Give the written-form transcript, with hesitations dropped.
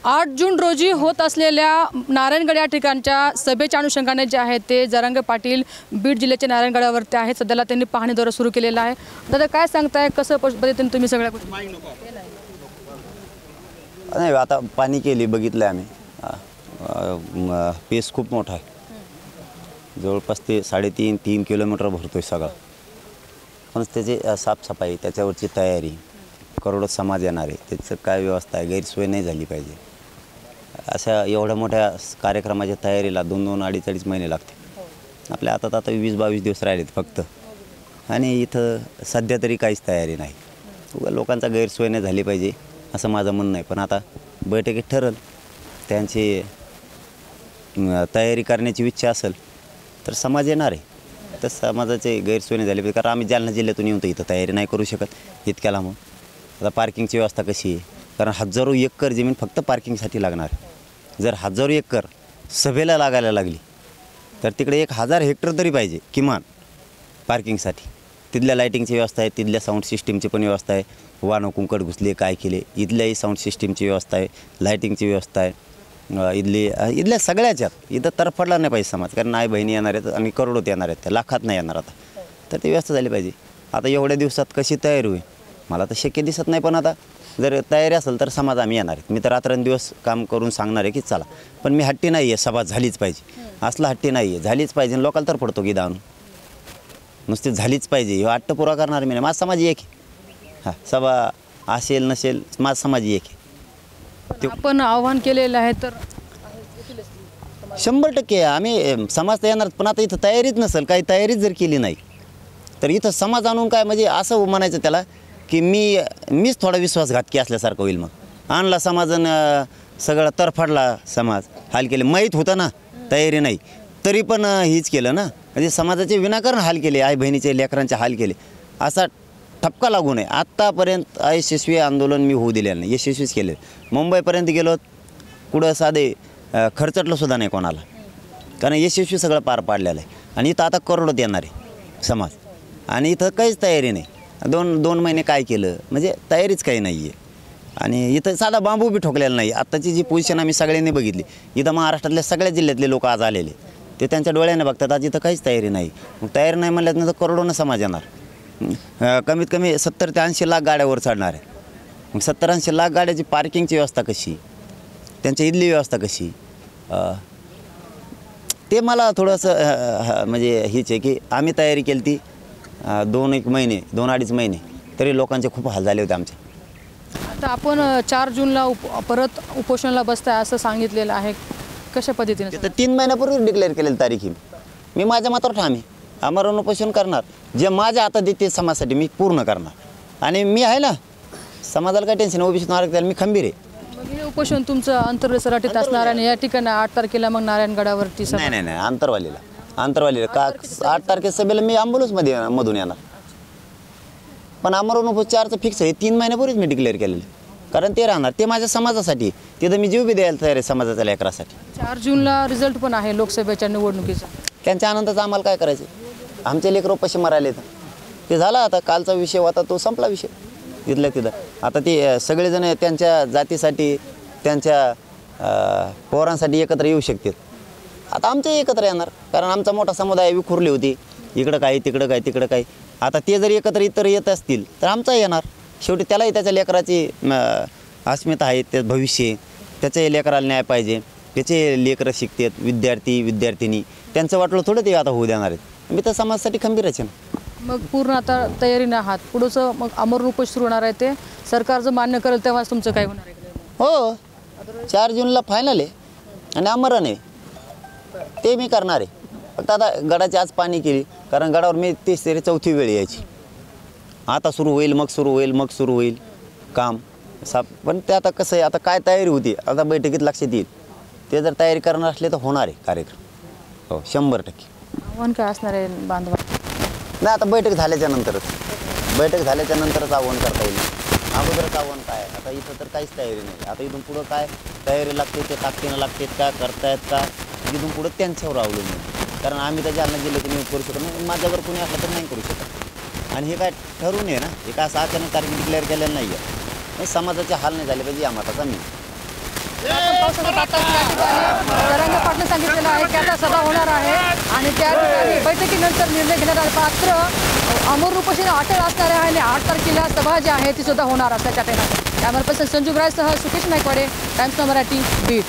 8 जून रोजी होत असलेल्या नारायणगड या ठिकाणच्या सभेच्या अनुषंगाने जे आहे ते जरांगे पाटील बीड जिल्ह्याच्या नारायणगडावरती आहेत। सध्याला त्यांनी पाहणी दौरा सुरू केलेला आहे। दादा काय सांगताय, कसं पद्धतीने तुम्ही सगळ्या नाही आता पाणी केली बघितलं आम्ही, पेस खूप मोठा आहे, जवळपास ते 3.5 किलोमीटर भरतोय सगळा। पण त्याची साफसफाई, त्याच्यावरची तयारी, करोडो समाज येणार आहे, त्याचं काय व्यवस्था आहे, गैरसोय नाही झाली पाहिजे। अशा एवढ्या मोठ्या कार्यक्रमाच्या तयारीला 2-2, 2.5 महिने लागते। आपल्या आता 20-22 दिवस राहिलेत फक्त, आणि इथं सध्या तरी काहीच तयारी नाही। लोकांचा गैरसोय नाही झाली पाहिजे असं माझं म्हणणं आहे। पण आता बैठकीत ठरल, त्यांची तयारी करण्याची इच्छा असेल तर समाज येणार आहे, तर समाजाचे गैरसोय नाही झाली पाहिजे। कारण आम्ही जालना जिल्ह्यातून येऊन तर इथं तयारी नाही करू शकत इतक्या लांबून। आता पार्किंगची व्यवस्था कशी आहे, कारण हजारो एकर जमीन फक्त पार्किंगसाठी लागणार। जर हजारो एकर सभेला लागायला लागली तर तिकडे 1000 हेक्टर तरी पाहिजे किमान पार्किंगसाठी। तिथल्या लाईटिंगची व्यवस्था आहे, तिथल्या साऊंड सिस्टीमची पण व्यवस्था आहे, वाहनं कुंकड घुसले काय केले, इथल्याही साऊंड सिस्टीमची व्यवस्था आहे, लाईटिंगची व्यवस्था आहे, इथल्या सगळ्याच्यात इथं तरफडला नाही पाहिजे समाज। कारण आई बहिणी येणार आहेत आणि करोडोत येणार आहेत, त्या लाखात नाही येणार आता, तर ती व्यवस्था झाली पाहिजे। आता एवढ्या दिवसात कशी तयारी होईल मला तर शक्य दिसत नाही, पण आता जर तयारी असेल तर समाज आम्ही येणार आहेत। मी तर रात्रंदिवस काम करून सांगणार आहे की चला, पण मी हट्टी नाही आहे, सभा झालीच पाहिजे असला हट्टी नाही आहे, झालीच पाहिजे। लोकांना तर पडतो की दान नुसती झालीच पाहिजे, हे हट्ट पुरा करणार मी नाही। माझा समाज एक आहे, हां सभा असेल नसेल माझा समाज एक आहे। आपण आव्हान केलेलं आहे तर 100% आम्ही समाज तर येणार, पण आता इथं तयारीच नसेल, काही तयारीच जर केली नाही तर इथं समाज आणून काय म्हणजे असं म्हणायचं त्याला की मीच थोडा विश्वासघातकी असल्यासारखं होईल। मग आणला समाजानं सगळा तरफडला, समाज हाल केले, माहीत होतं ना तयारी नाही तरी पण हीच केलं ना, म्हणजे समाजाचे विनाकारण हाल केले, आई बहिणीचे लेकरांचे हाल केले, असा ठपका लागू नये। आत्तापर्यंत अयशस्वी आंदोलन मी होऊ दिलेलं नाही, यशस्वीच केले। मुंबईपर्यंत गेलो, कुठं साधे खर्चटलं सुद्धा नाही कोणाला, कारण यशस्वी सगळं पार पाडलेलं आहे। आणि इथं आता करोडोत येणार आहे समाज, आणि इथं काहीच तयारी नाही। 2 महिने काय केलं म्हणजे तयारीच काही नाही आहे। आणि इथं साधा बांबू बी ठोकलेला नाही। आत्ताची जी पोझिशन आम्ही सगळ्यांनी बघितली, इथं महाराष्ट्रातल्या सगळ्या जिल्ह्यातले लोक आज आलेले, ते त्यांच्या डोळ्याने बघतात आज इथं काहीच तयारी नाही। मग तयारी नाही म्हणल्यानंतर करोडोनं समाज येणार, कमीत कमी 70 ते 80 लाख गाड्यावर चढणार आहे। मग 70-80 लाख गाड्याची पार्किंगची व्यवस्था कशी, त्यांच्या इथली व्यवस्था कशी, ते मला थोडंसं म्हणजे हीच आहे की आम्ही तयारी केली ती 2-1 महिने 2-2.5 महिने तरी लोकांचे खूप हाल झाले होते आमचे। आता आपण 4 जूनला परत उपोषणाला बसताय असं सांगितलेलं आहे, कशा पद्धतीने? तर 3 महिन्यापूर्वी डिक्लेअर केलेली तारीख ही मी माझ्या मतावर ठाम आहे। आमरण उपोषण करणार, जे माझ्या हातात येते समाजासाठी मी पूर्ण करणार, आणि मी आहे ना समाजाला काय टेन्शन, ओबीसी आरक्षण मी खंबीर आहे। मग हे उपोषण तुमचं अंतर्सराठीत असणार, आणि या ठिकाणी 8 तारखेला मग नारायणगडावरती नाही अंतरवालीला का 8 तारखे सभेला मी ॲम्ब्युलन्समध्ये मधून येणार, पण आमरण उपोषणाचं फिक्स आहे 3 महिन्यापूर्वीच मी डिक्लेअर केलेलं, कारण ते राहणार, ते माझ्या समाजासाठी, तिथं मी जीव बी द्यायला तयार आहे समाजाच्या लेकरासाठी। 4 जूनला रिझल्ट पण आहे लोकसभेच्या निवडणुकीचा, त्यांच्या आनंदाचं आम्हाला काय करायचं, आमचे लेकरं उपाशी मरायले तर ते झालं। आता कालचा विषय होता तो संपला विषय तिथल्या तिथं। आता ते सगळेजण त्यांच्या जातीसाठी, त्यांच्या पोरांसाठी एकत्र येऊ शकतात, आता आमचे एकत्र येणार, कारण आमचा मोठा समुदाय विखुरली होती, इकडं काय तिकडं काय तिकडं काय। आता ते जर एकत्र इतर येत असतील तर आमचा येणार, शेवटी त्यालाही त्याच्या लेकराची अस्मिता आहे, ते भविष्य, त्याच्या लेकराला न्याय पाहिजे, त्याचे लेकरं शिकतात, विद्यार्थी विद्यार्थिनी, त्यांचं वाटलं थोडं ते आता होऊ देणार आहेत। मी तर समाजासाठी खंबीरच आहे ना। मग पूर्ण आता तयारीनं आहात, पुढचं मग आमरण उपोषण सुरू होणार आहे, ते सरकार जर मान्य करेल तेव्हाच तुमचं काय होणार आहे? हो 4 जूनला फायनल आहे आणि आमरण आहे, ते मी करणार आहे। फक्त आता गडाची आज पाणी केली, कारण गडावर मी 3री-4थी वेळ यायची, आता सुरू होईल मग सुरू होईल काम पण ते आता कसं आहे, आता काय तयारी होती आता बैठकीत लक्षात येईल, ते जर तयारी करणार असले तर होणार आहे कार्यक्रम, हो 100%। आव्हान काय असणार आहे बांधवा? नाही आता बैठक झाल्याच्या नंतरच आव्हान करता येईल, अगोदरच आव्हान काय, आता इथं तर काहीच तयारी नाही। आता इथून पुढं काय तयारी लागते, ते ताकदीनं लागते का, करतायत का, इथून पुढं त्यांच्यावर अवलंबून, कारण आम्ही तर जालना जिल्ह्यातून करू शकत नाही, माझ्यावर कोणी असलं तर नाही करू शकत। आणि हे काय ठरवून आहे ना, हे काय असं अचानक तारीख डिक्लेअर केलेलं नाही आहे, समाजाचे हाल नाही झाले पाहिजे या मताचा मी। आपण पाहू शकतो आता त्या ठिकाणी जरांगे पाटील सांगितलेलं आहे की आता सभा होणार आहे आणि त्या ठिकाणी बैठकीनंतर निर्णय घेण्यात आला. मात्र अमर उपोषण अटळ असणार आहे आणि 8 तारखेला सभा जी आहे ती सुद्धा होणार असल्याच्या ठिकाणी. कॅमेरा पर्सन संजू ग्रायसह सुकेश नायकवाडे, टाइम्स मराठी, बीड.